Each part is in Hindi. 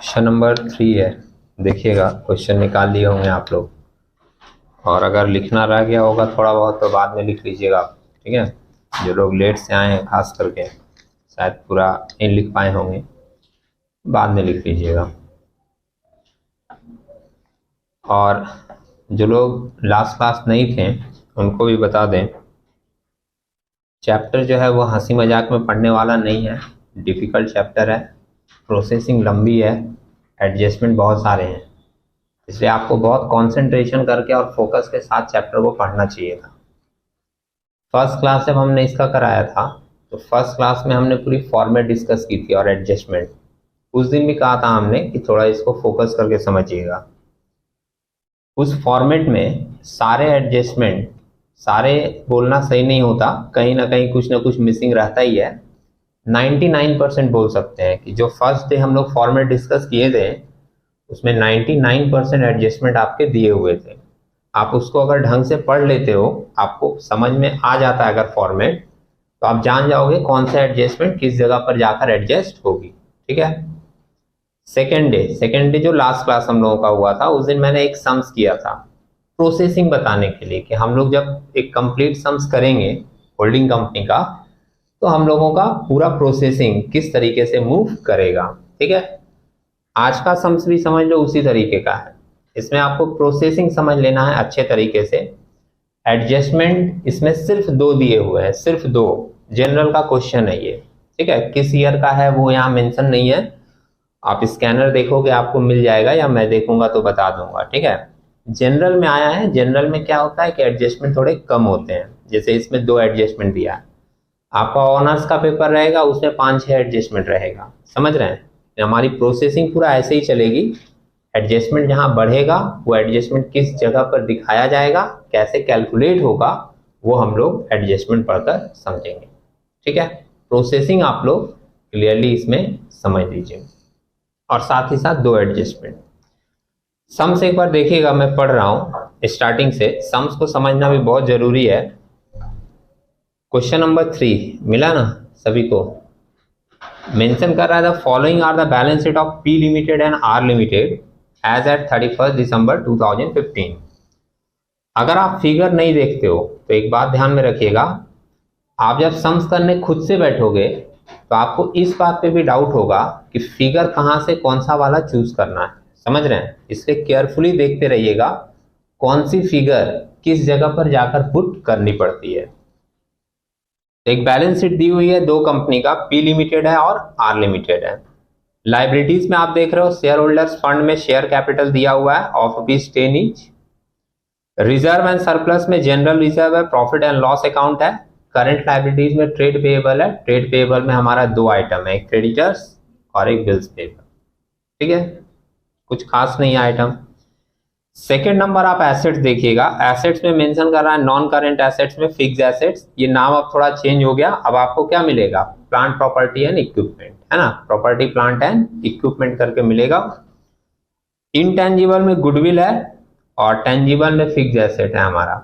क्वेश्चन नंबर 3 है। देखिएगा, क्वेश्चन निकाल लिए होंगे आप लोग, और अगर लिखना रह गया होगा थोड़ा बहुत तो बाद में लिख लीजिएगा, ठीक है। जो लोग लेट से आए हैं खास करके शायद पूरा नहीं लिख पाए होंगे, बाद में लिख लीजिएगा। और जो लोग लास्ट क्लास नहीं थे उनको भी बता दें, चैप्टर जो है वो हंसी मजाक में पढ़ने वाला नहीं है, डिफ़िकल्ट चैप्टर है, प्रोसेसिंग लंबी है, एडजस्टमेंट बहुत सारे हैं, इसलिए आपको बहुत कंसंट्रेशन करके और फोकस के साथ चैप्टर को पढ़ना चाहिए था। फर्स्ट क्लास जब हमने इसका कराया था तो फर्स्ट क्लास में हमने पूरी फॉर्मेट डिस्कस की थी और एडजस्टमेंट। उस दिन भी कहा था हमने कि थोड़ा इसको फोकस करके समझिएगा। उस फॉर्मेट में सारे एडजस्टमेंट, सारे बोलना सही नहीं होता, कहीं ना कहीं कुछ ना कुछ मिसिंग रहता ही है। 99% बोल सकते हैं कि जो फर्स्ट डे हम लोग फॉर्मेट डिस्कस किए थे उसमें 99% एडजस्टमेंट आपके दिए हुए थे। आप उसको अगर ढंग से पढ़ लेते हो, आपको समझ में आ जाता है अगर फॉर्मेट, तो आप जान जाओगे कौन सा एडजस्टमेंट किस जगह पर जाकर एडजस्ट होगी, ठीक है। सेकेंड डे जो लास्ट क्लास हम लोगों का हुआ था उस दिन मैंने एक सम्स किया था प्रोसेसिंग बताने के लिए कि हम लोग जब एक कंप्लीट सम्स करेंगे होल्डिंग कंपनी का तो हम लोगों का पूरा प्रोसेसिंग किस तरीके से मूव करेगा, ठीक है। आज का सम्स भी समझ लो उसी तरीके का है, इसमें आपको प्रोसेसिंग समझ लेना है अच्छे तरीके से। एडजस्टमेंट इसमें सिर्फ 2 दिए हुए हैं, सिर्फ 2, जनरल का क्वेश्चन है ये, ठीक है। किस ईयर का है वो यहाँ मेंशन नहीं है, आप स्कैनर देखोगे आपको मिल जाएगा या मैं देखूंगा तो बता दूंगा, ठीक है। जनरल में आया है, जनरल में क्या होता है कि एडजस्टमेंट थोड़े कम होते हैं, जैसे इसमें 2 एडजस्टमेंट दिया है। आपका ऑनर्स का पेपर रहेगा उसमें 5-6 एडजस्टमेंट रहेगा, समझ रहे हैं। हमारी प्रोसेसिंग पूरा ऐसे ही चलेगी, एडजस्टमेंट जहां बढ़ेगा वो एडजस्टमेंट किस जगह पर दिखाया जाएगा, कैसे कैलकुलेट होगा, वो हम लोग एडजस्टमेंट पढ़कर समझेंगे, ठीक है। प्रोसेसिंग आप लोग क्लियरली इसमें समझ लीजिए, और साथ ही साथ 2 एडजस्टमेंट। सम्स एक बार देखिएगा, मैं पढ़ रहा हूं स्टार्टिंग से, सम्स को समझना भी बहुत जरूरी है। क्वेश्चन नंबर 3 मिला ना सभी को? मेंशन कर रहा है the following are the balance sheet of P limited and R limited as at 31 दिसंबर 2015। अगर आप फिगर नहीं देखते हो तो एक बात ध्यान में रखिएगा, आप जब सम्स करने खुद से बैठोगे तो आपको इस बात पे भी डाउट होगा कि फिगर कहां से कौन सा वाला चूज करना है, समझ रहे हैं। इसलिए केयरफुली देखते रहिएगा कौन सी फिगर किस जगह पर जाकर पुट करनी पड़ती है। एक बैलेंस शीट दी हुई है 2 कंपनी का, पी लिमिटेड है और आर लिमिटेड है। लाइबिलिटीज में आप देख रहे हो शेयर होल्डर्स फंड में शेयर कैपिटल दिया हुआ है of ₹10 each. Reserve and surplus में जनरल रिजर्व है, प्रॉफिट एंड लॉस अकाउंट है। करंट लाइबिलिटीज में ट्रेड पेएबल है, ट्रेड पेएबल में हमारा 2 आइटम है, एक क्रेडिटर्स और एक बिल्स पेएबल, ठीक है, कुछ खास नहीं है आइटम। सेकेंड नंबर आप एसेट्स देखिएगा, एसेट्स में मेंशन कर रहा है नॉन करेंट एसेट्स में फिक्स एसेट्स, ये नाम अब थोड़ा चेंज हो गया, अब आपको क्या मिलेगा, प्लांट प्रॉपर्टी एंड इक्विपमेंट, है ना, प्रॉपर्टी प्लांट एंड इक्विपमेंट करके मिलेगा। इनटेंजिबल में गुडविल है और टेंजिबल में फिक्स एसेट है हमारा।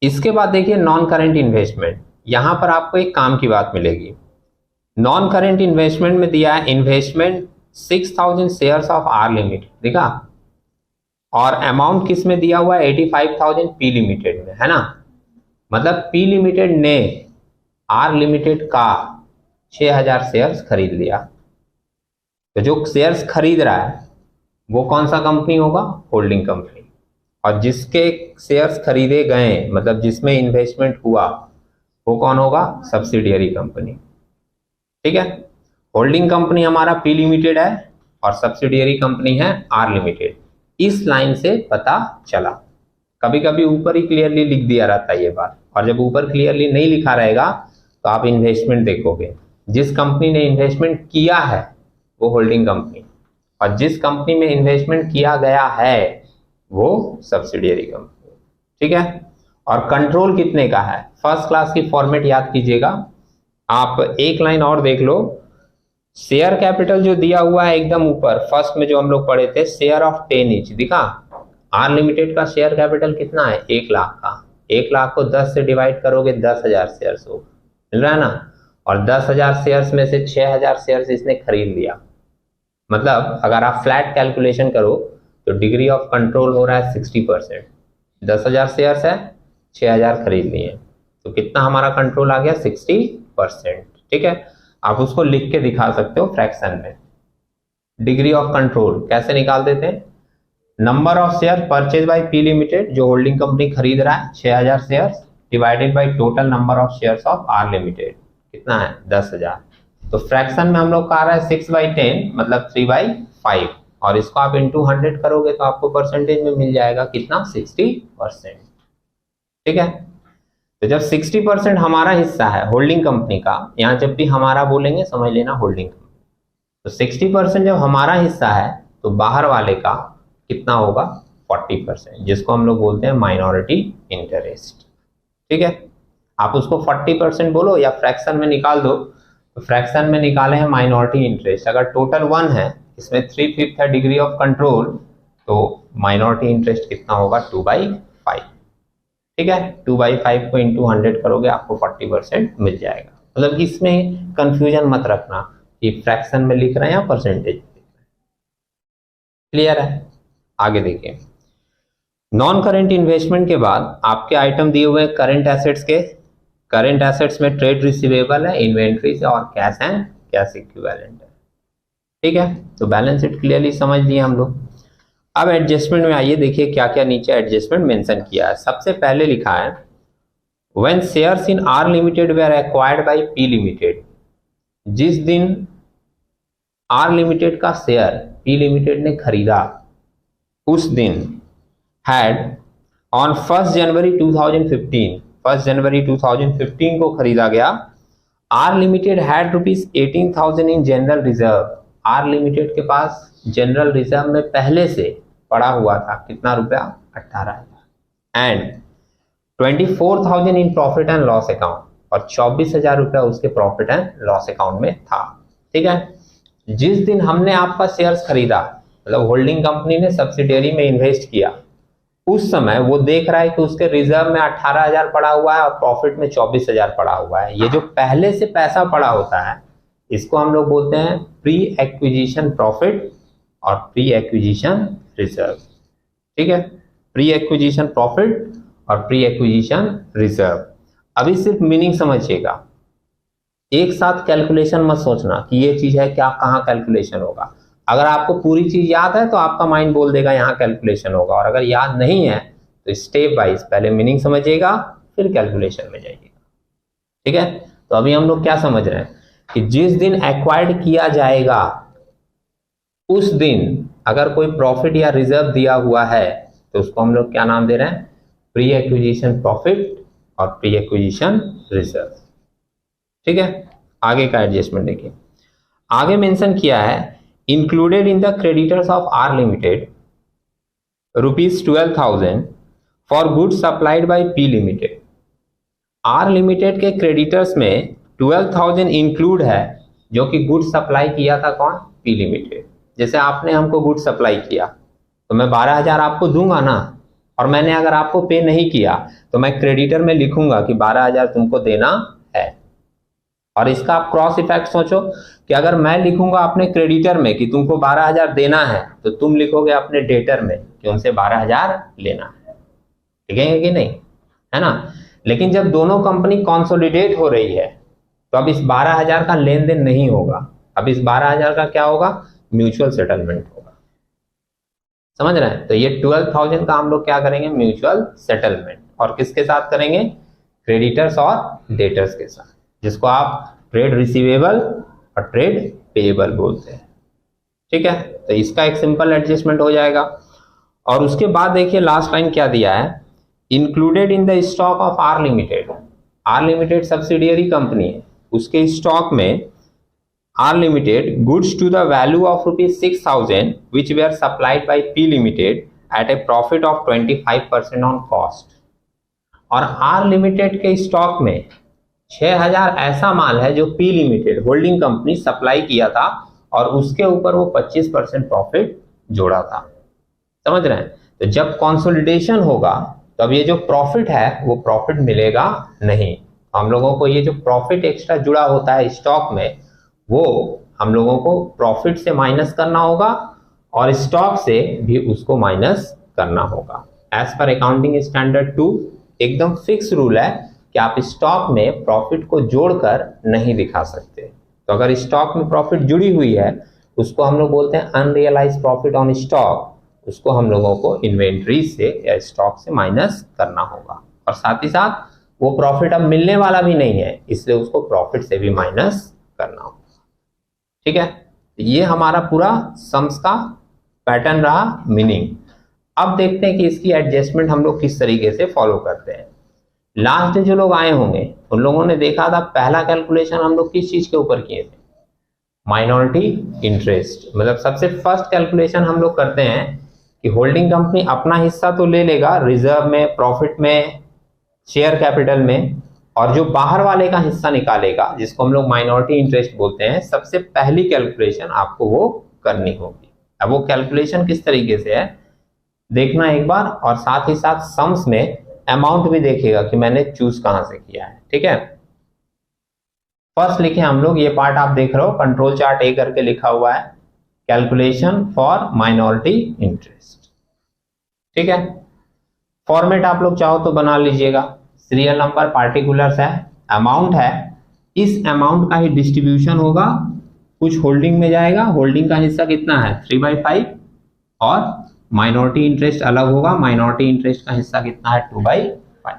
इसके बाद देखिए नॉन करेंट इन्वेस्टमेंट, यहां पर आपको एक काम की बात मिलेगी। नॉन करेंट इन्वेस्टमेंट में दिया है investment 6000 shares of R limited, देखा, और अमाउंट किस में दिया हुआ है 85,000 पी लिमिटेड में, है ना। मतलब पी लिमिटेड ने आर लिमिटेड का 6000 शेयर्स खरीद लिया। तो जो शेयर्स खरीद रहा है वो कौन सा कंपनी होगा, होल्डिंग कंपनी, और जिसके शेयर्स खरीदे गए मतलब जिसमें इन्वेस्टमेंट हुआ वो कौन होगा, सब्सिडियरी कंपनी, ठीक है। होल्डिंग कंपनी हमारा पी लिमिटेड है और सब्सिडियरी कंपनी है आर लिमिटेड। इस लाइन से पता चला, कभी कभी ऊपर ही क्लियरली लिख दिया रहता है ये बात, और जब ऊपर क्लियरली नहीं लिखा रहेगा तो आप इन्वेस्टमेंट देखोगे, जिस कंपनी ने इन्वेस्टमेंट किया है वो होल्डिंग कंपनी, और जिस कंपनी में इन्वेस्टमेंट किया गया है वो सब्सिडियरी कंपनी, ठीक है। और कंट्रोल कितने का है, फर्स्ट क्लास की फॉर्मेट याद कीजिएगा। आप एक लाइन और देख लो, शेयर कैपिटल जो दिया हुआ है एकदम ऊपर फर्स्ट में जो हम लोग पढ़े थे, शेयर ऑफ 10 ईच, दिखा। आर लिमिटेड का शेयर कैपिटल कितना है, 1 लाख का। 1 लाख को 10 से डिवाइड करोगे 10,000 शेयर्स हो, मिल रहा है ना। और 10,000 शेयर्स में से 6,000 शेयर्स इसने खरीद लिया, मतलब अगर आप फ्लैट कैलकुलेशन करो तो डिग्री ऑफ कंट्रोल हो रहा है 60%। 10,000 शेयर्स है, 6,000 खरीद लिए, तो कितना हमारा कंट्रोल आ गया? 60%। ठीक है, आप उसको लिख के दिखा सकते हो फ्रैक्शन में। डिग्री ऑफ कंट्रोल कैसे निकाल देते हैं? Number of share purchase by P limited, जो होल्डिंग कंपनी खरीद रहा है 6,000 shares, divided by total number of shares of R limited, कितना है? 10,000। तो फ्रैक्शन में हम लोग का आ रहा है 6/10, मतलब 3/5, और इसको आप इंटू 100 करोगे तो आपको परसेंटेज में मिल जाएगा कितना? 60%। ठीक है, तो जब 60% हमारा हिस्सा है होल्डिंग कंपनी का, यहाँ जब भी हमारा बोलेंगे समझ लेना होल्डिंग कंपनी, तो 60% जब हमारा हिस्सा है तो बाहर वाले का कितना होगा? 40%, जिसको हम लोग बोलते हैं माइनॉरिटी इंटरेस्ट। ठीक है, आप उसको 40% बोलो या फ्रैक्शन में निकाल दो, तो फ्रैक्शन में निकाले हैं माइनॉरिटी इंटरेस्ट। अगर टोटल 1 है, इसमें 3/5 है डिग्री ऑफ कंट्रोल, तो माइनॉरिटी इंटरेस्ट कितना होगा? 2/5। ठीक है, 2/5 को इंटू 100 करोगे आपको 40% मिल जाएगा। मतलब इसमें कंफ्यूजन मत रखना कि फ्रैक्शन में लिख रहे हैं या परसेंटेज में लिख रहे हैं। क्लियर है? आगे देखिए, नॉन करेंट इन्वेस्टमेंट के बाद आपके आइटम दिए हुए करंट एसेट्स के। करंट एसेट्स में ट्रेड रिसीवेबल है, इन्वेंट्री से, और कैश एंड कैश इक्विवेलेंट है। ठीक है, तो बैलेंस शीट क्लियरली समझ लिए हम लोग। अब एडजस्टमेंट में आइए, देखिए क्या क्या नीचे एडजस्टमेंट मेंशन किया है। सबसे पहले लिखा है when shares in R limited were acquired by P limited, जिस दिन आर लिमिटेड का शेयर पी लिमिटेड ने खरीदा उस दिन हैड ऑन 1 जनवरी 2015, 1 जनवरी 2015 को खरीदा गया। R limited had ₹18,000 in general reserve, R limited के पास जनरल रिजर्व में पहले से पड़ा हुआ था कितना रुपया? 18,000। And 24,000 in profit and loss account, और 24,000 रुपया उसके प्रॉफिट एंड लॉस अकाउंट में था। ठीक है, जिस दिन हमने आपका शेयर्स खरीदा, मतलब होल्डिंग कंपनी ने सब्सिडियरी में इन्वेस्ट किया, उस समय वो देख रहा है कि उसके रिजर्व में 18,000 पड़ा हुआ है और प्रॉफिट में 24,000 पड़ा हुआ है। ये जो पहले से पैसा पड़ा होता है, इसको हम लोग बोलते हैं प्री एक्विजिशन प्रॉफिट और प्री एक्विजिशन रिजर्व। ठीक है, प्री एक्विजिशन प्रॉफिट और प्री एक्विजिशन रिजर्व। अभी सिर्फ मीनिंग समझिएगा, एक साथ कैलकुलेशन मत सोचना कि ये चीज है क्या, कहाँ कैलकुलेशन होगा। अगर आपको पूरी चीज याद है तो आपका माइंड बोल देगा यहाँ कैलकुलेशन होगा, और अगर याद नहीं है तो स्टेप वाइज पहले मीनिंग समझिएगा फिर कैलकुलेशन में जाइएगा। ठीक है, तो अभी हम लोग क्या समझ रहे हैं कि जिस दिन एक्वायर्ड किया जाएगा उस दिन अगर कोई प्रॉफिट या रिजर्व दिया हुआ है तो उसको हम लोग क्या नाम दे रहे हैं? प्री एक्विजिशन प्रॉफिट और प्री एक्विजिशन रिजर्व। ठीक है, आगे का एडजस्टमेंट देखिए। आगे मेंशन किया है included in the creditors of R limited ₹12,000 for goods supplied by P limited. R limited के क्रेडिटर्स में 12,000 इंक्लूड है, जो कि गुड्स सप्लाई किया था कौन? P limited. जैसे आपने हमको गुड्स सप्लाई किया तो मैं 12,000 आपको दूंगा ना, और मैंने अगर आपको पे नहीं किया तो मैं क्रेडिटर में लिखूंगा कि 12,000 तुमको देना है। और इसका आप क्रॉस इफेक्ट सोचो कि अगर मैं लिखूंगा अपने क्रेडिटर में कि तुमको 12,000 देना है, तो तुम लिखोगे अपने डेटर में कि उनसे 12,000 लेना है। ठीक है कि नहीं? है ना? लेकिन जब दोनों कंपनी कॉन्सोलिडेट हो रही है तो अब इस 12,000 का लेन देन नहीं होगा, अब इस 12,000 का क्या होगा? म्यूचुअल सेटलमेंट होगा। समझ रहे हैं? तो ये 12,000 का हम लोग क्या करेंगे? Mutual settlement. और किसके साथ करेंगे? क्रेडिटर्स और डेटर्स के साथ, जिसको आप ट्रेड रिसीवेबल और ट्रेड पेएबल बोलते हैं। ठीक है, तो इसका एक सिंपल एडजस्टमेंट हो जाएगा। और उसके बाद देखिए लास्ट लाइन क्या दिया है, included in the stock of R limited. R limited subsidiary company है, उसके स्टॉक में R limited goods to the value of ₹6,000 which were supplied by P limited at a profit of 25% on cost. और आर लिमिटेड के स्टॉक में 6,000 ऐसा माल है जो P limited holding company supply किया था और उसके ऊपर वो 25% प्रॉफिट जोड़ा था। समझ रहे हैं? तो जब कंसोलिडेशन होगा तब ये जो प्रॉफिट है वो प्रॉफिट मिलेगा नहीं। हम लोगों को ये जो प्रॉफिट एक्स्ट्रा जुड़ा होता है स्टॉक में, वो हम लोगों को प्रॉफिट से माइनस करना होगा और स्टॉक से भी उसको माइनस करना होगा। एज पर अकाउंटिंग स्टैंडर्ड 2 एकदम फिक्स रूल है कि आप स्टॉक में प्रॉफिट को जोड़कर नहीं दिखा सकते। तो अगर स्टॉक में प्रॉफिट जुड़ी हुई है उसको हम लोग बोलते हैं अनरियलाइज प्रॉफिट ऑन स्टॉक, उसको हम लोगों को इन्वेंट्री से या स्टॉक से माइनस करना होगा। और साथ ही साथ वो प्रॉफिट अब मिलने वाला भी नहीं है, इसलिए उसको प्रॉफिट से भी माइनस करना होगा। ठीक है, ये हमारा पूरा सम्स का पैटर्न रहा, मीनिंग। अब देखते हैं कि इसकी एडजस्टमेंट हम लोग किस तरीके से फॉलो करते हैं। लास्ट डे जो लोग आए होंगे उन लोगों ने देखा था पहला कैलकुलेशन हम लोग किस चीज के ऊपर किए थे, माइनॉरिटी इंटरेस्ट। मतलब सबसे फर्स्ट कैलकुलेशन हम लोग करते हैं कि होल्डिंग कंपनी अपना हिस्सा तो ले लेगा रिजर्व में, प्रॉफिट में, शेयर कैपिटल में, और जो बाहर वाले का हिस्सा निकालेगा जिसको हम लोग माइनॉरिटी इंटरेस्ट बोलते हैं, सबसे पहली कैलकुलेशन आपको वो करनी होगी। अब वो कैलकुलेशन किस तरीके से है देखना एक बार, और साथ ही साथ सम्स में अमाउंट भी देखिएगा कि मैंने चूज कहां से किया है। ठीक है, फर्स्ट लिखे हम लोग, ये पार्ट आप देख रहे हो कंट्रोल चार्ट ए करके लिखा हुआ है, कैलकुलेशन फॉर माइनॉरिटी इंटरेस्ट। ठीक है, फॉर्मेट आप लोग चाहो तो बना लीजिएगा, सीरियल नंबर, पार्टिकुलर्स है, अमाउंट है, इस अमाउंट का ही डिस्ट्रीब्यूशन होगा, कुछ होल्डिंग में जाएगा, होल्डिंग का हिस्सा कितना है 3/5, और माइनॉरिटी इंटरेस्ट अलग होगा, माइनॉरिटी इंटरेस्ट का हिस्सा कितना है 2/5।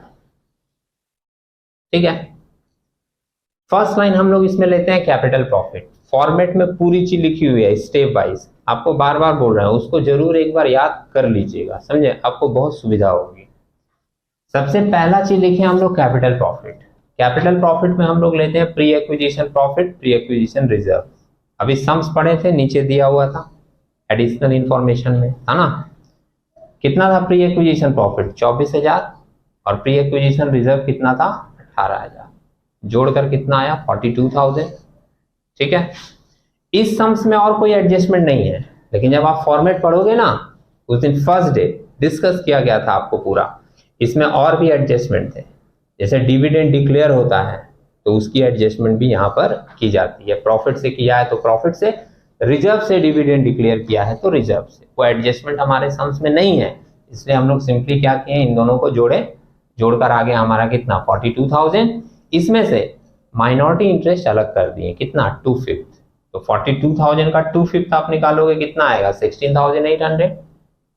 ठीक है, फर्स्ट लाइन हम लोग इसमें लेते हैं कैपिटल प्रॉफिट। फॉर्मेट में पूरी चीज लिखी हुई है स्टेप वाइज, आपको बार बार बोल रहे हैं, उसको जरूर एक बार याद कर लीजिएगा, समझे, आपको बहुत सुविधा होगी। सबसे पहला चीज लिखे हम लोग कैपिटल प्रॉफिट। कैपिटल प्रॉफिट में हम लोग लेते हैं pre acquisition profit, pre acquisition reserve. अभी सम्स पढ़े थे, नीचे दिया हुआ था एडिशनल इंफॉर्मेशन में, है ना। कितना था प्री एक्विजिशन प्रॉफिट 24,000, और प्री एक्विजिशन रिजर्व कितना था 18,000, जोड़कर कितना आया 42,000। ठीक है, इस सम्स में और कोई एडजस्टमेंट नहीं है, लेकिन जब आप फॉर्मेट पढ़ोगे ना, उस दिन फर्स्ट डे डिस्कस किया गया था आपको पूरा, इसमें और भी एडजस्टमेंट थे। जैसे डिविडेंड डिक्लेयर होता है तो उसकी एडजस्टमेंट भी यहाँ पर की जाती है, प्रॉफिट से किया है तो प्रॉफिट से, रिजर्व से डिविडेंड डिक्लेयर किया है तो रिजर्व से। वो एडजस्टमेंट हमारे सम्स में नहीं है, इसलिए हम लोग सिंपली क्या किए, इन दोनों को जोड़कर आगे हमारा कितना 42,000, इसमें से माइनॉरिटी इंटरेस्ट अलग कर दिए, कितना 2/5। तो 42,000 का 2/5 आप निकालोगे कितना आएगा 16,800,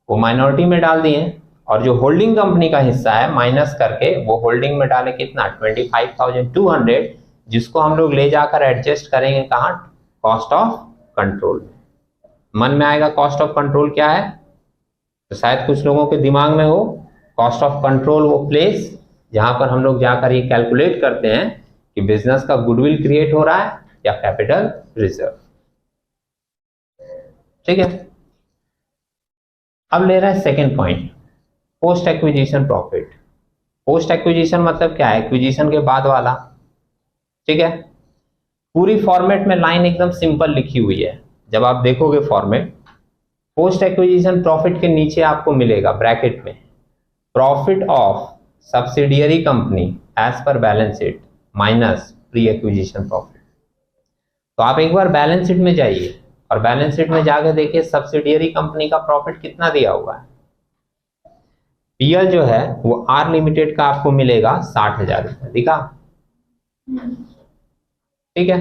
वो माइनॉरिटी में डाल दिए, और जो होल्डिंग कंपनी का हिस्सा है माइनस करके वो होल्डिंग में डाले कितना 25,200, जिसको हम लोग ले जाकर एडजस्ट करेंगे कहाँ, कॉस्ट ऑफ कंट्रोल में। मन में आएगा कॉस्ट ऑफ कंट्रोल क्या है, तो शायद कुछ लोगों के दिमाग में हो, कॉस्ट ऑफ कंट्रोल वो प्लेस जहां पर हम लोग जाकर ये कैलकुलेट करते हैं कि बिजनेस का गुडविल क्रिएट हो रहा है या कैपिटल रिजर्व। ठीक है, अब ले रहा है second point, post acquisition profit. Post acquisition मतलब क्या है, एक्विजिशन के बाद वाला। ठीक है, पूरी फॉर्मेट में लाइन एकदम सिंपल लिखी हुई है, जब आप देखोगे फॉर्मेट, पोस्ट एक्विजिशन प्रॉफिट के नीचे आपको मिलेगा ब्रैकेट में profit of subsidiary company as per balance sheet minus pre acquisition profit. तो आप एक बार बैलेंस शीट में जाइए और बैलेंस शीट में जाकर देखिए सब्सिडियरी कंपनी का प्रॉफिट कितना दिया हुआ है। पीएल जो है वो आर लिमिटेड का आपको मिलेगा 60,000 रुपये, दिखा। ठीक है,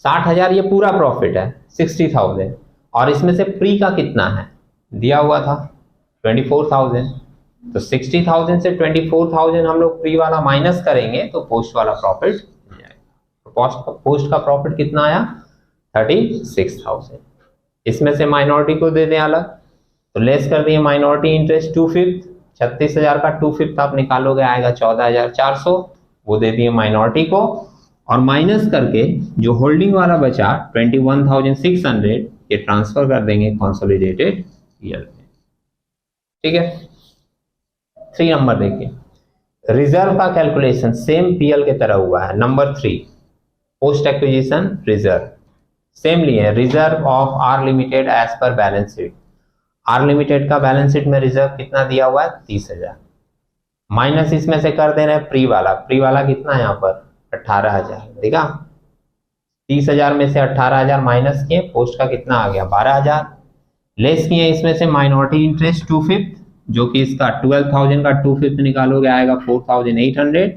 60,000 ये पूरा प्रॉफिट है 60,000, और इसमें से प्री का कितना है दिया हुआ था 24,000। तो 60,000 से 24,000 हम लोग प्री वाला माइनस करेंगे तो पोस्ट वाला प्रॉफिट जाएगा। पोस्ट का प्रॉफिट कितना आया 36,000। इसमें से माइनॉरिटी को दे दें अलग, तो लेस कर दिए माइनॉरिटी इंटरेस्ट 2/5, 36,000 का 2/5 आप निकालोगे आएगा 14,400, वो दे दिए माइनॉरिटी को, और माइनस करके जो होल्डिंग वाला बचा 21,600 ये ट्रांसफर कर देंगे कंसोलिडेटेड पीएल में। ठीक है, 3 नंबर देखिए, रिजर्व का कैलकुलेशन सेम पीएल के तरह हुआ है। Number 3 post acquisition reserve same लिए, reserve of R limited as per balance sheet. R limited का बैलेंस शीट में रिजर्व कितना दिया हुआ है 30,000, माइनस इसमें से कर देना है प्री वाला। प्री वाला कितना है यहाँ पर 18,000, देखा। 30,000 में से 18,000 माइनस किए, पोस्ट का कितना आ गया 12,000, लेस किए इसमें से माइनॉरिटी इंटरेस्ट 2/5, जो कि इसका 12,000 का 2/5 निकालोगे आएगा 4,800,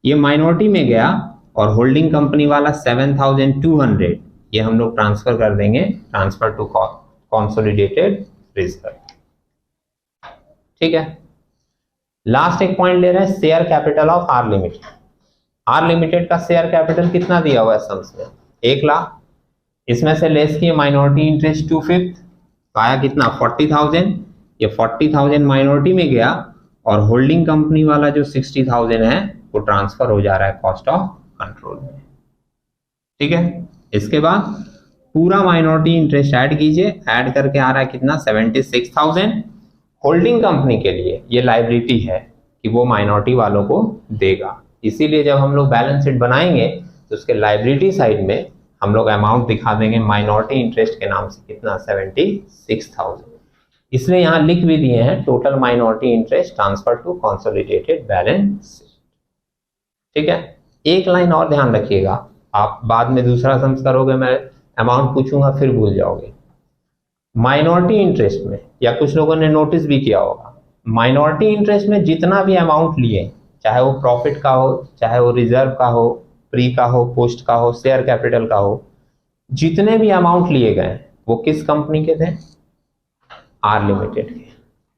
ये माइनॉरिटी में गया, और होल्डिंग कंपनी वाला 7,200 ये हम लोग ट्रांसफर कर देंगे, ट्रांसफर टू कंसोलिडेटेड रिजर्व। ठीक है, लास्ट एक पॉइंट ले रहे हैं, share capital of R limited. R limited का शेयर कैपिटल कितना दिया हुआ है सम्स में 1 लाख, इसमें से लेस किए माइनॉरिटी इंटरेस्ट 2/5, तो आया कितना 40,000, ये 40,000 माइनॉरिटी में गया, और होल्डिंग कंपनी वाला जो 60,000 है वो ट्रांसफर हो जा रहा है कॉस्ट ऑफ कंट्रोल में। ठीक है, इसके बाद पूरा माइनॉरिटी इंटरेस्ट ऐड कीजिए, ऐड करके आ रहा है कितना 76,000। होल्डिंग कंपनी के लिए ये लायबिलिटी है कि वो माइनॉरिटी वालों को देगा, इसीलिए जब हम लोग बैलेंस शीट बनाएंगे तो उसके लायबिलिटी साइड में हम लोग अमाउंट दिखा देंगे माइनॉरिटी इंटरेस्ट के नाम से कितना 76,000। इसलिए यहाँ लिख भी दिए हैं total minority interest transfer to consolidated balance sheet. ठीक है, एक लाइन और ध्यान रखिएगा, आप बाद में दूसरा सम्स करोगे, मैं अमाउंट पूछूंगा फिर भूल जाओगे। माइनॉरिटी इंटरेस्ट में, या कुछ लोगों ने नोटिस भी किया होगा, माइनॉरिटी इंटरेस्ट में जितना भी अमाउंट लिए, चाहे वो प्रॉफिट का हो, चाहे वो रिजर्व का हो, प्री का हो, पोस्ट का हो, शेयर कैपिटल का हो, जितने भी अमाउंट लिए गए वो किस कंपनी के थे, आर लिमिटेड के।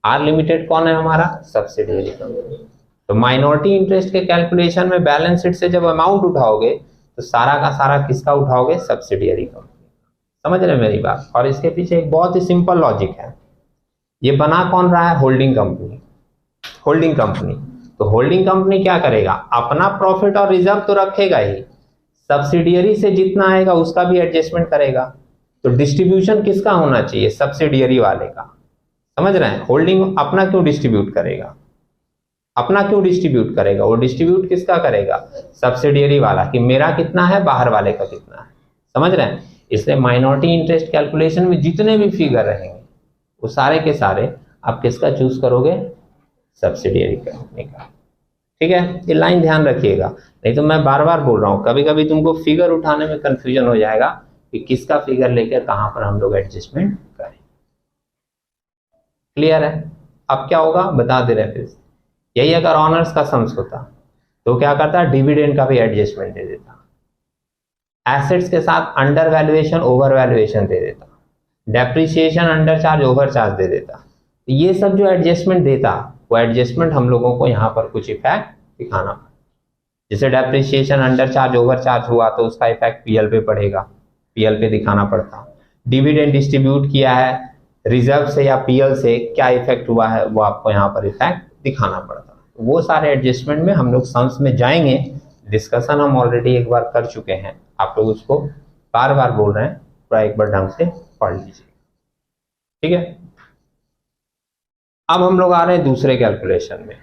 आर लिमिटेड कौन है हमारा, सब्सिडियरी कंपनी। तो माइनॉरिटी इंटरेस्ट के कैलकुलेशन में बैलेंस शीट से जब अमाउंट उठाओगे तो सारा का सारा किसका उठाओगे, सब्सिडियरी कंपनी। समझ रहे मेरी बात। और इसके पीछे एक बहुत ही सिंपल लॉजिक है, ये बना कौन रहा है, होल्डिंग कंपनी। होल्डिंग कंपनी, तो होल्डिंग कंपनी क्या करेगा, अपना प्रॉफिट और रिजर्व तो रखेगा ही, सब्सिडियरी से जितना आएगा उसका भी एडजस्टमेंट करेगा। तो डिस्ट्रीब्यूशन किसका होना चाहिए, सब्सिडियरी वाले का। समझ रहे हैं, होल्डिंग अपना क्यों डिस्ट्रीब्यूट करेगा, अपना क्यों डिस्ट्रीब्यूट करेगा, वो डिस्ट्रीब्यूट किसका करेगा, सब्सिडियरी वाला, कि मेरा कितना है बाहर वाले का कितना है। समझ रहे हैं, इसलिए माइनॉरिटी इंटरेस्ट कैलकुलेशन में जितने भी फिगर रहेंगे वो सारे के सारे आप किसका चूज करोगे, सब्सिडियरी कंपनी का। ठीक है, ये लाइन ध्यान रखिएगा, नहीं तो मैं बार बार बोल रहा हूँ, कभी कभी तुमको फिगर उठाने में कंफ्यूजन हो जाएगा कि किसका फिगर लेकर कहां पर हम लोग एडजस्टमेंट करें। क्लियर है, अब क्या होगा बता दे रहे फिर। यही अगर ऑनर्स का सम्स होता तो क्या करता, डिविडेंड का भी एडजस्टमेंट दे देता, एसेट्स के साथ अंडर वैल्यूएशन ओवर वैल्यूएशन दे देता, depreciation under charge over charge दे देता। ये सब जो एडजस्टमेंट देता, वो एडजस्टमेंट हम लोगों को यहाँ पर कुछ इफेक्ट दिखाना पड़ेगा। जैसे depreciation under charge over charge हुआ तो उसका इफेक्ट पीएल पे पड़ेगा, पीएल पे दिखाना पड़ता। डिविडेंड डिस्ट्रीब्यूट किया है रिजर्व से या पीएल से, क्या इफेक्ट हुआ है वो आपको यहाँ पर इफेक्ट दिखाना पड़ता। वो सारे एडजस्टमेंट में हम लोग सम्स में जाएंगे, डिस्कशन हम ऑलरेडी एक बार कर चुके हैं, आप लोग उसको बार बार बोल रहे हैं, थोड़ा एक बार ढंग से पढ़ लीजिए। ठीक है, अब हम लोग आ रहे हैं दूसरे कैलकुलेशन में।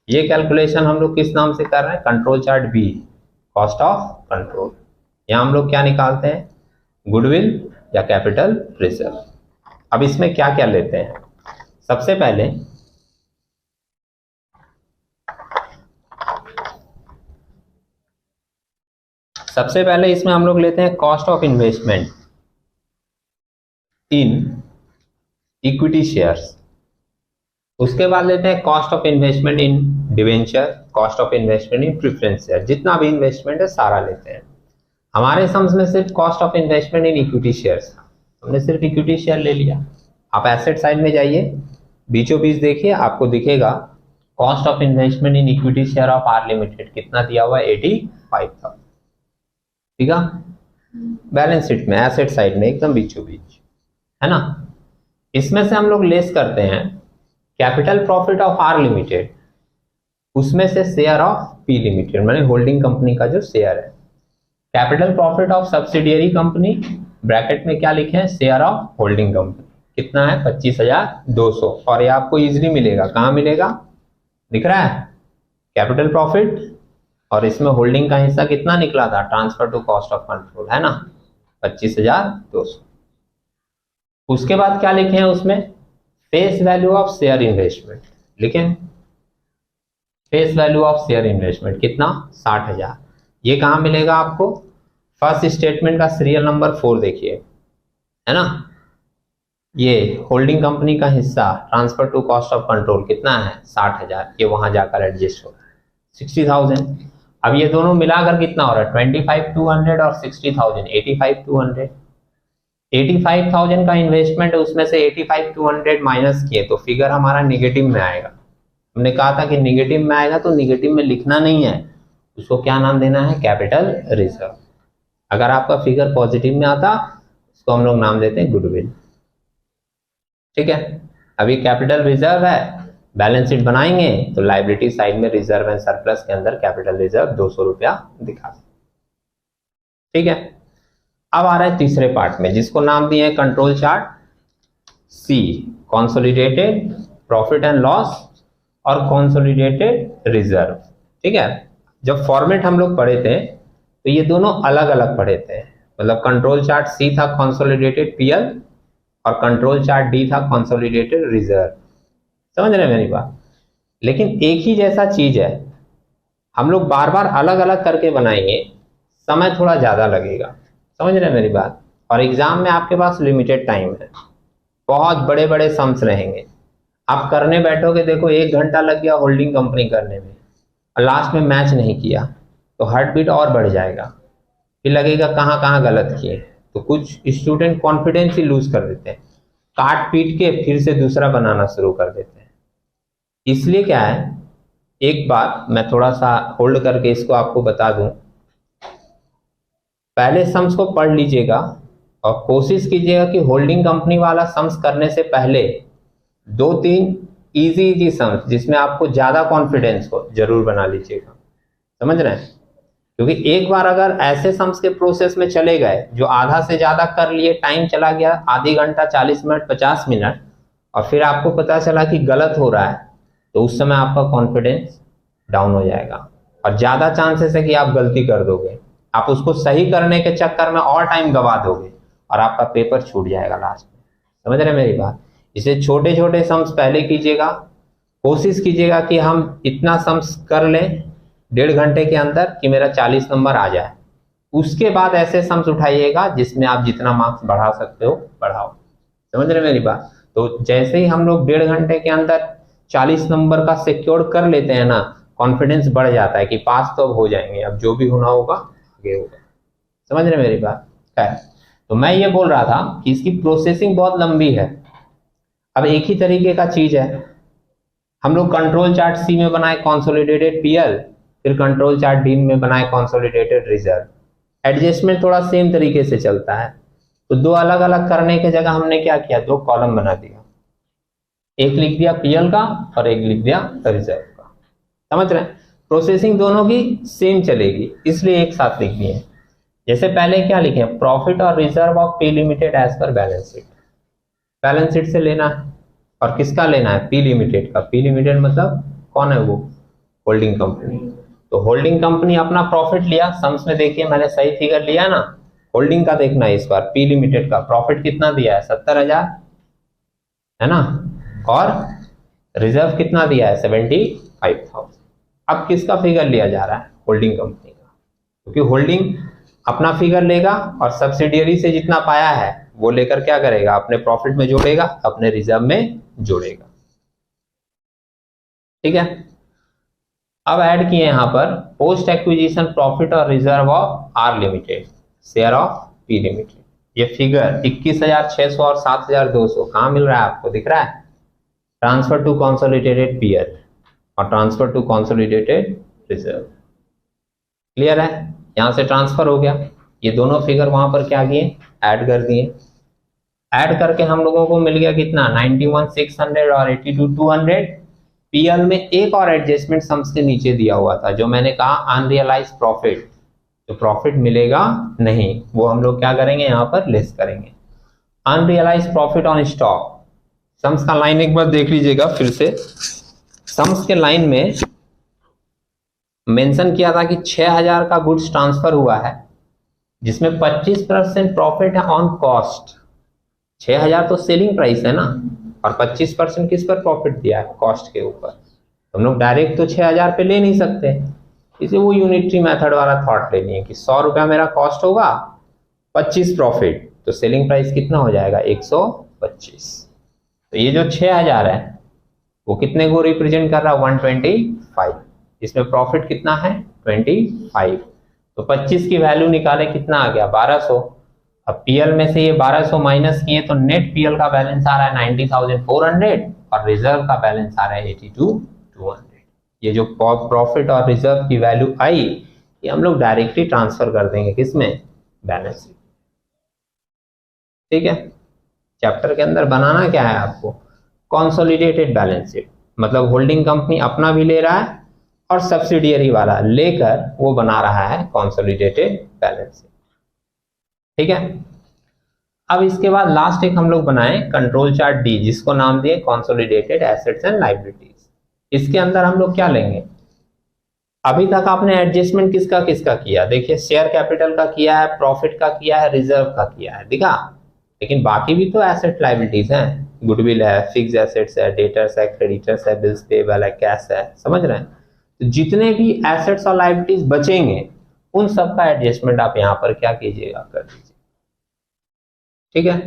ये कैलकुलेशन हम लोग किस नाम से कर रहे हैं, control chart B, cost of control. यहाँ हम लोग क्या निकालते हैं, गुडविल या कैपिटल रिजर्व। अब इसमें क्या क्या लेते हैं, सबसे पहले इसमें हम लोग लेते हैं cost of investment in equity shares. उसके बाद लेते हैं cost of investment in debenture, cost of investment in preference share. जितना भी इन्वेस्टमेंट है सारा लेते हैं। हमारे सम्स में सिर्फ cost of investment in equity shares, हमने सिर्फ इक्विटी शेयर ले लिया। आप एसेट साइड में जाइए, बीचों बीच देखिए, आपको दिखेगा cost of investment in equity share of R limited कितना दिया हुआ है, 85,000। ठीक है, बैलेंस शीट में एसेट साइड में एकदम बीचों बीच है ना। इसमें से हम लोग लेस करते हैं capital profit of R limited, उसमें से शेयर ऑफ पी लिमिटेड, माने होल्डिंग कंपनी का जो शेयर है। Capital profit of subsidiary company, bracket में क्या लिखे हैं, शेयर ऑफ होल्डिंग कंपनी, कितना है 25,200। और ये आपको इजीली मिलेगा, कहाँ मिलेगा, दिख रहा है, कैपिटल प्रॉफिट, और इसमें होल्डिंग का हिस्सा कितना निकला था, transfer to cost of control, है ना, 25,200। उसके बाद क्या लिखे हैं उसमें, face value of share investment, लेकिन face value of share investment कितना, 60,000। ये कहाँ मिलेगा आपको, फर्स्ट स्टेटमेंट का सीरियल नंबर 4 देखिए, है ना, ये होल्डिंग कंपनी का हिस्सा transfer to cost of control कितना है 60,000, ये वहां जाकर एडजस्ट होता है 60,000। अब ये दोनों मिलाकर कितना हो रहा है 25,200 और 60,000 85,200। 85,000 का इन्वेस्टमेंट है, उसमें से 85,200 माइनस किए तो फिगर हमारा निगेटिव में आएगा। हमने कहा था कि निगेटिव में आएगा तो निगेटिव में लिखना नहीं है, उसको क्या नाम देना है कैपिटल रिजर्व। अगर आपका फिगर पॉजिटिव में आता उसको हम लोग नाम देते हैं गुडविल। ठीक है, अभी कैपिटल रिजर्व है, बैलेंस शीट बनाएंगे तो लायबिलिटी साइड में रिजर्व एंड सरप्लस के अंदर कैपिटल रिजर्व 200 रुपया दिखा। ठीक है, अब आ रहा है तीसरे पार्ट में जिसको नाम दिए है control chart C, consolidated profit and loss और कंसोलिडेटेड रिजर्व। ठीक है, जब फॉर्मेट हम लोग पढ़े थे तो ये दोनों अलग अलग पढ़े थे, मतलब कंट्रोल चार्ट सी था कंसोलिडेटेड पीएल और कंट्रोल चार्ट डी था कंसोलिडेटेड रिजर्व। समझ रहे हैं मेरी बात, लेकिन एक ही जैसा चीज है, हम लोग बार बार अलग अलग करके बनाएंगे, समय थोड़ा ज्यादा लगेगा। समझ रहे हैं मेरी बात, और एग्जाम में आपके पास लिमिटेड टाइम है, बहुत बड़े बड़े सम्स रहेंगे, आप करने बैठोगे देखो 1 घंटा लग गया होल्डिंग कंपनी करने में और लास्ट में मैच नहीं किया तो हार्ट बीट और बढ़ जाएगा, फिर लगेगा कहाँ कहाँ गलत किए, तो कुछ स्टूडेंट कॉन्फिडेंस ही लूज कर देते हैं, काट पीट के फिर से दूसरा बनाना शुरू कर देते हैं। इसलिए क्या है, एक बात मैं थोड़ा सा होल्ड करके इसको आपको बता दूं, पहले सम्स को पढ़ लीजिएगा और कोशिश कीजिएगा कि होल्डिंग कंपनी वाला सम्स करने से पहले 2-3 इजी सम्स जिसमें आपको ज्यादा कॉन्फिडेंस हो जरूर बना लीजिएगा। समझ रहे हैं, क्योंकि एक बार अगर ऐसे सम्स के प्रोसेस में चले गए जो आधा से ज्यादा कर लिए, टाइम चला गया आधी घंटा 40 मिनट 50 मिनट और फिर आपको पता चला कि गलत हो रहा है, तो उस समय आपका कॉन्फिडेंस डाउन हो जाएगा और ज्यादा चांसेस है कि आप गलती कर दोगे, आप उसको सही करने के चक्कर में और टाइम गवा दोगे और आपका पेपर छूट जाएगा लास्ट में। समझ रहे मेरी बात, इसे छोटे छोटे सम्स पहले कीजिएगा, कोशिश कीजिएगा कि हम इतना सम्स कर लें 1.5 घंटे के अंदर कि मेरा 40 नंबर आ जाए, उसके बाद ऐसे सम्स उठाइएगा जिसमें आप जितना मार्क्स बढ़ा सकते हो बढ़ाओ। समझ रहे मेरी बात, तो जैसे ही हम लोग 1.5 घंटे के अंदर 40 नंबर का सिक्योर कर लेते हैं ना, कॉन्फिडेंस बढ़ जाता है कि पास तो अब हो जाएंगे, अब जो भी होना होगा आगे होगा। समझ रहे मेरी बात है, तो मैं ये बोल रहा था कि इसकी प्रोसेसिंग बहुत लंबी है। अब एक ही तरीके का चीज है, हम लोग कंट्रोल चार्ट सी में बनाए कंसोलिडेटेड पीएल, फिर कंट्रोल चार्ट डी में बनाए कंसोलिडेटेड रिजर्व, एडजस्टमेंट थोड़ा सेम तरीके से चलता है, तो 2 अलग अलग करने की जगह हमने क्या किया 2 कॉलम बना दिया, एक लिख दिया पीएल का और एक लिख दिया रिजर्व का। समझ रहे हैं, प्रोसेसिंग दोनों की सेम चलेगी इसलिए एक साथ लिख दिए। जैसे पहले क्या लिखे, प्रॉफिट और reserve of P limited as per balance sheet, balance sheet से लेना है और किसका लेना है पी लिमिटेड का। पी लिमिटेड मतलब कौन है वो, होल्डिंग कंपनी। तो होल्डिंग कंपनी अपना प्रॉफिट लिया, सम्स में देखिए मैंने सही फिगर लिया ना, होल्डिंग का देखना है इस बार, पी लिमिटेड का प्रॉफिट कितना दिया है 70,000 है ना, और रिजर्व कितना दिया है 75,000। अब किसका फिगर लिया जा रहा है, होल्डिंग कंपनी का, क्योंकि होल्डिंग अपना फिगर लेगा और सब्सिडियरी से जितना पाया है वो लेकर क्या करेगा, अपने प्रॉफिट में जोड़ेगा, अपने रिजर्व में जोड़ेगा। ठीक है, अब ऐड किए यहां पर पोस्ट एक्विजिशन प्रॉफिट और reserve of R limited share of P limited. ये फिगर 21,600 और 7,200 कहां मिल रहा है आपको, दिख रहा है, ट्रांसफर टू कंसोलिडेटेड पीएल और transfer to consolidated reserve. Clear है, यहां से ट्रांसफर हो गया, ये दोनों फिगर वहां पर क्या किए ऐड कर दिए, ऐड करके हम लोगों को मिल गया कितना 91,600 और 82,200। पीएल में एक और एडजस्टमेंट सम्स के नीचे दिया हुआ था जो मैंने कहा अनरियलाइज प्रॉफिट, तो प्रॉफिट मिलेगा नहीं, वो हम लोग क्या करेंगे यहाँ पर लेस करेंगे। Unrealise profit on stock, sums का लाइन एक बार देख लीजिएगा फिर से, सम्स के लाइन में मेंशन किया था कि 6,000 का गुड्स ट्रांसफर हुआ है जिसमें 25% प्रॉफिट है ऑन कॉस्ट। 6,000 तो सेलिंग प्राइस है ना, और 25% किस पर प्रॉफिट दिया है, कॉस्ट के ऊपर। हम लोग डायरेक्ट तो 6,000 पे ले नहीं सकते, इसे वो यूनिटरी मेथड वाला थॉट ले लिए कि 100 रुपया मेरा कॉस्ट होगा, 25 प्रॉफिट, तो सेलिंग प्राइस कितना हो जाएगा 125। तो ये जो 6000 है वो कितने को रिप्रेजेंट कर रहा है 125। इसमें प्रॉफिट कितना है 25। तो 25 की वैल्यू निकाले कितना आ गया 1200। अब पीएल में से ये 1200 माइनस किए तो नेट पीएल का बैलेंस आ रहा है 90,400 और रिजर्व का बैलेंस आ रहा है 82,200। ये जो प्रॉफिट और रिजर्व की वैल्यू आई ये हम लोग डायरेक्टली ट्रांसफर कर देंगे किसमें बैलेंस शीट। ठीक है, चैप्टर के अंदर बनाना क्या है आपको कंसोलिडेटेड बैलेंस शीट, मतलब होल्डिंग कंपनी अपना भी ले रहा है और सब्सिडियरी वाला लेकर वो बना रहा है कंसोलिडेटेड बैलेंस शीट। ठीक है, अब इसके बाद लास्ट एक हम लोग बनाए कंट्रोल चार्ट डी, जिसको नाम दिए कंसोलिडेटेड एसेट्स एंड लायबिलिटीज। इसके अंदर हम लोग क्या लेंगे, अभी तक आपने एडजस्टमेंट किसका किसका किया, देखिए शेयर कैपिटल का किया है, प्रॉफिट का किया है, रिजर्व का किया है, दिखा। लेकिन बाकी भी तो एसेट लायबिलिटीज हैं, गुडविल है, फिक्स एसेट्स है, डेटर्स है, क्रेडिटर्स है, बिल्स पेबल है, कैश है, समझ रहे हैं। तो जितने भी एसेट्स और लायबिलिटीज बचेंगे उन सब का एडजस्टमेंट आप यहाँ पर क्या कीजिएगा कर दीजिए। ठीक है,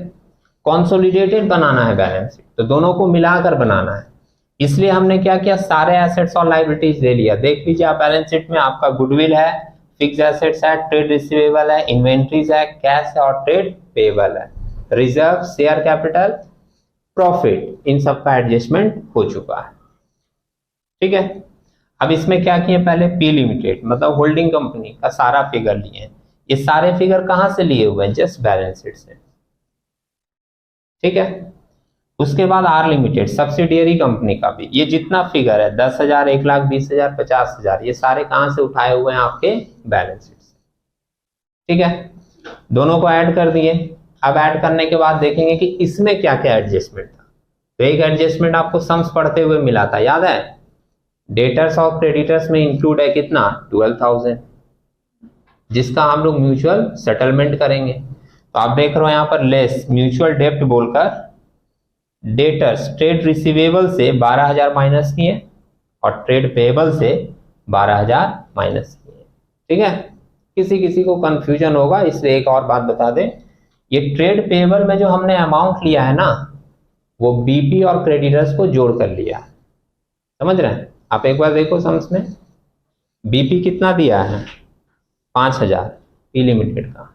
कंसोलिडेटेड बनाना है बैलेंस शीट, तो दोनों को मिलाकर बनाना है। इसलिए हमने क्या किया, सारे एसेट्स और लायबिलिटीज ले लिया। देख लीजिए आप बैलेंस शीट में आपका गुडविल है, फिक्स एसेट्स है, ट्रेड रिसीवेबल है, इन्वेंट्रीज है, कैश है और ट्रेड पेबल है, रिजर्व, शेयर कैपिटल, प्रॉफिट, इन सब का एडजस्टमेंट हो चुका है। ठीक है, अब इसमें क्या किए, पहले पी लिमिटेड मतलब होल्डिंग कंपनी का सारा फिगर लिए। ये सारे फिगर कहां से लिए हुए हैं, जस्ट बैलेंस शीट से। ठीक है, उसके बाद आर लिमिटेड सब्सिडियरी कंपनी का भी ये जितना फिगर है 10,000, 1,20,000, 50,000, ये सारे कहां से उठाए हुए हैं आपके बैलेंस शीट से। ठीक है, दोनों को ऐड कर दिए। अब ऐड करने के बाद देखेंगे कि इसमें क्या क्या एडजस्टमेंट था। तो एक एडजस्टमेंट आपको सम्स पढ़ते हुए मिला था, याद है, डेटर्स और क्रेडिटर्स में इंक्लूड है कितना 12,000, जिसका हम लोग म्यूचुअल सेटलमेंट करेंगे। तो आप देख रहे हो यहाँ पर लेस म्यूचुअल डेप्ट बोलकर डेटर्स ट्रेड रिसीवेबल से 12,000 माइनस किए और ट्रेड पेएबल से 12,000 माइनस किए। ठीक है, किसी किसी को कंफ्यूजन होगा इसलिए एक और बात बता दें, ये ट्रेड पेएबल में जो हमने अमाउंट लिया है ना वो बीपी और क्रेडिटर्स को जोड़ कर लिया है, समझ रहे हैं। आप एक बार देखो सम्स में बीपी कितना दिया है 5,000 पी लिमिटेड का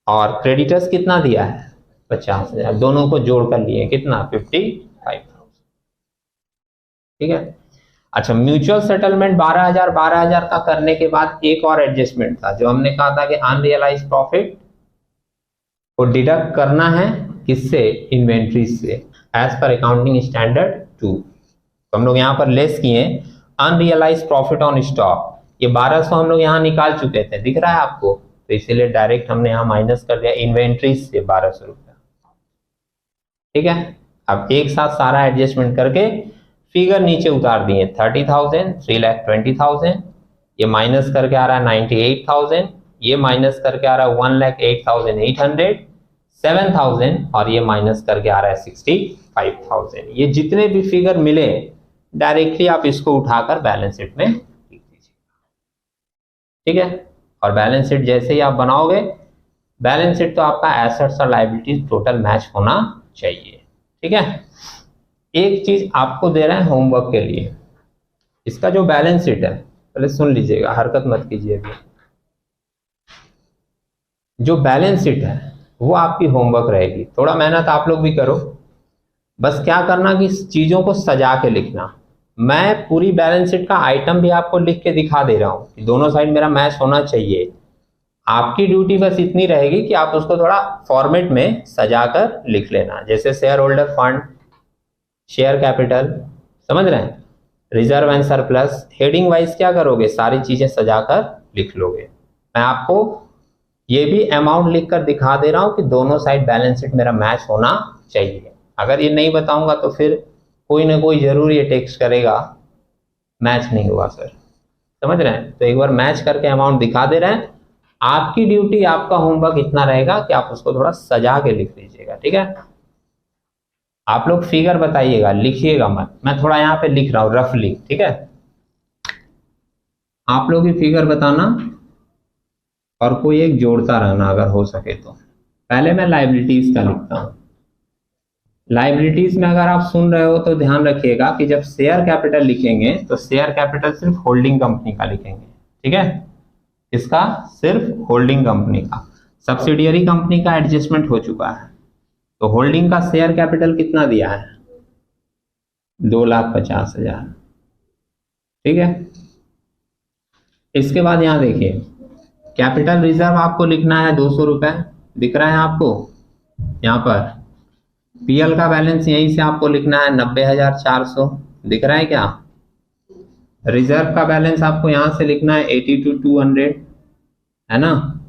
और क्रेडिटर्स कितना दिया है 50,000, दोनों को जोड़ कर लिए कितना 55,000। ठीक है, अच्छा म्यूचुअल सेटलमेंट 12,000 का करने के बाद एक और एडजस्टमेंट था जो हमने कहा था कि अनरियलाइज प्रॉफिट को डिडक्ट करना है किससे, इन्वेंट्री से, एज पर अकाउंटिंग स्टैंडर्ड 2। तो हम लोग यहाँ पर लेस किए अनरियलाइज प्रॉफिट ऑन स्टॉक, ये 1200 हम लोग यहाँ निकाल चुके थे, दिख रहा है आपको, तो इसीलिए डायरेक्ट हमने यहाँ माइनस कर दिया इन्वेंट्री से 1200 रुपया। ठीक है, अब एक साथ सारा एडजस्टमेंट करके फिगर नीचे उतार दिए 30,000, 3,20,000, ये माइनस करके आ रहा है 98,000, ये माइनस करके आ रहा है 1,08,800, 7,000 और ये माइनस करके आ रहा है 65,000। ये जितने भी फिगर मिले डायरेक्टली आप इसको उठाकर बैलेंस शीट में लिख दीजिए। ठीक है, और बैलेंस शीट जैसे ही आप बनाओगे, बैलेंस शीट तो आपका एसेट्स और लायबिलिटीज टोटल मैच होना चाहिए। ठीक है, एक चीज आपको दे रहे हैं होमवर्क के लिए, इसका जो बैलेंस शीट है पहले सुन लीजिएगा, हरकत मत कीजिए अभी। जो बैलेंस शीट है वो आपकी होमवर्क रहेगी, थोड़ा मेहनत आप लोग भी करो, बस क्या करना कि चीजों को सजा के लिखना। मैं पूरी बैलेंस शीट का आइटम भी आपको लिख के दिखा दे रहा हूं कि दोनों साइड मेरा मैच होना चाहिए। आपकी ड्यूटी बस इतनी रहेगी कि आप उसको थोड़ा फॉर्मेट में सजाकर लिख लेना, जैसे share holder fund, share capital, समझ रहे हैं, reserve and surplus, heading wise क्या करोगे, सारी चीजें सजाकर लिख लोगे। मैं आपको ये भी अमाउंट लिखकर दिखा दे रहा हूं कि दोनों साइड बैलेंस शीट मेरा मैच होना चाहिए। अगर ये नहीं बताऊंगा तो फिर कोई ना कोई जरूर ये टेक्स्ट करेगा मैच नहीं हुआ सर, समझ रहे हैं। तो एक बार मैच करके अमाउंट दिखा दे रहे हैं, आपकी ड्यूटी, आपका होमवर्क इतना रहेगा कि आप उसको थोड़ा सजा के लिख लीजिएगा। ठीक है, आप लोग फिगर बताइएगा, लिखिएगा मत, मैं थोड़ा यहाँ पे लिख रहा हूँ रफली। ठीक है, आप लोग ही फिगर बताना और कोई एक जोड़ता रहना अगर हो सके तो। पहले मैं लायबिलिटीज का लिखता हूं। लायबिलिटीज में अगर आप सुन रहे हो तो ध्यान रखिएगा कि जब शेयर कैपिटल लिखेंगे तो शेयर कैपिटल सिर्फ होल्डिंग कंपनी का लिखेंगे, ठीक है, इसका सिर्फ होल्डिंग कंपनी का। सब्सिडियरी कंपनी का एडजस्टमेंट हो चुका है, तो होल्डिंग का शेयर कैपिटल कितना दिया है, 2,50,000, ठीक है। इसके बाद यहां देखिए कैपिटल रिजर्व आपको लिखना है 200 रुपए, दिख रहा है आपको यहां पर। पीएल का बैलेंस यहीं से आपको लिखना है 90,400, दिख रहा है क्या। रिजर्व का बैलेंस आपको यहां से लिखना है 82,200, है ना,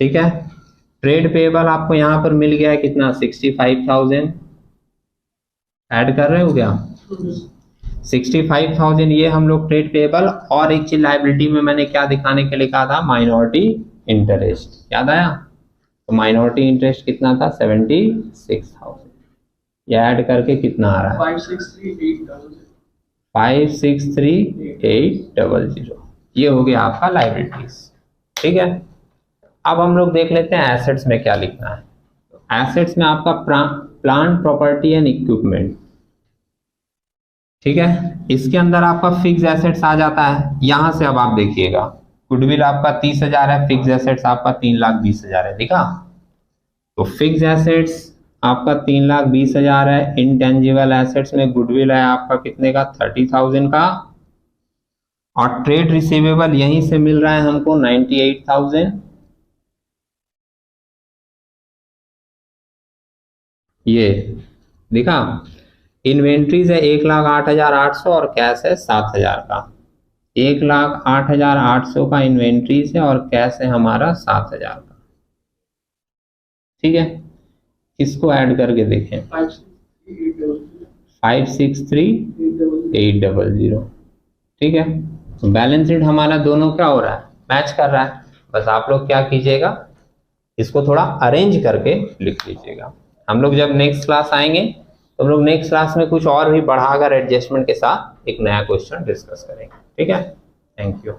ठीक है। ट्रेड पेएबल आपको यहां पर मिल गया है कितना, 65,000। ऐड कर रहे हो क्या, 65,000 ये हम लोग ट्रेड पेएबल। और एक चीज लायबिलिटी में मैंने क्या दिखाने के लिए कहा था, माइनॉरिटी इंटरेस्ट, याद आया। तो माइनॉरिटी इंटरेस्ट कितना था, 76,000। ये ऐड करके कितना आ रहा है, 563,800। ये हो गया आपका लायबिलिटीज, ठीक है। अब हम लोग देख लेते हैं एसेट्स में क्या लिखना है। एसेट्स में आपका प्लांट प्रॉपर्टी एंड इक्विपमेंट, ठीक है। इसके अंदर आपका फिक्स एसेट्स आ जाता है। यहां से अब आप देखिएगा गुडविल आपका 30,000 है, फिक्स एसेट्स आपका 3,20,000 है, दिखा। तो फिक्स एसेट्स आपका 3,20,000 है। इंटेंजिबल एसेट्स में गुडविल है आपका कितने का, 30,000 का। और ट्रेड रिसीवेबल यहीं से मिल रहा है हमको 98,000। ये दिखा। इन्वेंट्रीज है 1,08,800 और कैश है 7,000 का। 1,08,800 का इन्वेंट्रीज है और कैश है हमारा 7,000 का, ठीक है। इसको ऐड करके देखें, 563,800, ठीक है। तो बैलेंस शीट हमारा दोनों क्या हो रहा है, मैच कर रहा है। बस आप लोग क्या कीजिएगा, इसको थोड़ा अरेंज करके लिख लीजिएगा। हम लोग जब नेक्स्ट क्लास आएंगे तो हम लोग नेक्स्ट क्लास में कुछ और भी बढ़ाकर एडजस्टमेंट के साथ एक नया क्वेश्चन डिस्कस करेंगे, ठीक है। Thank you.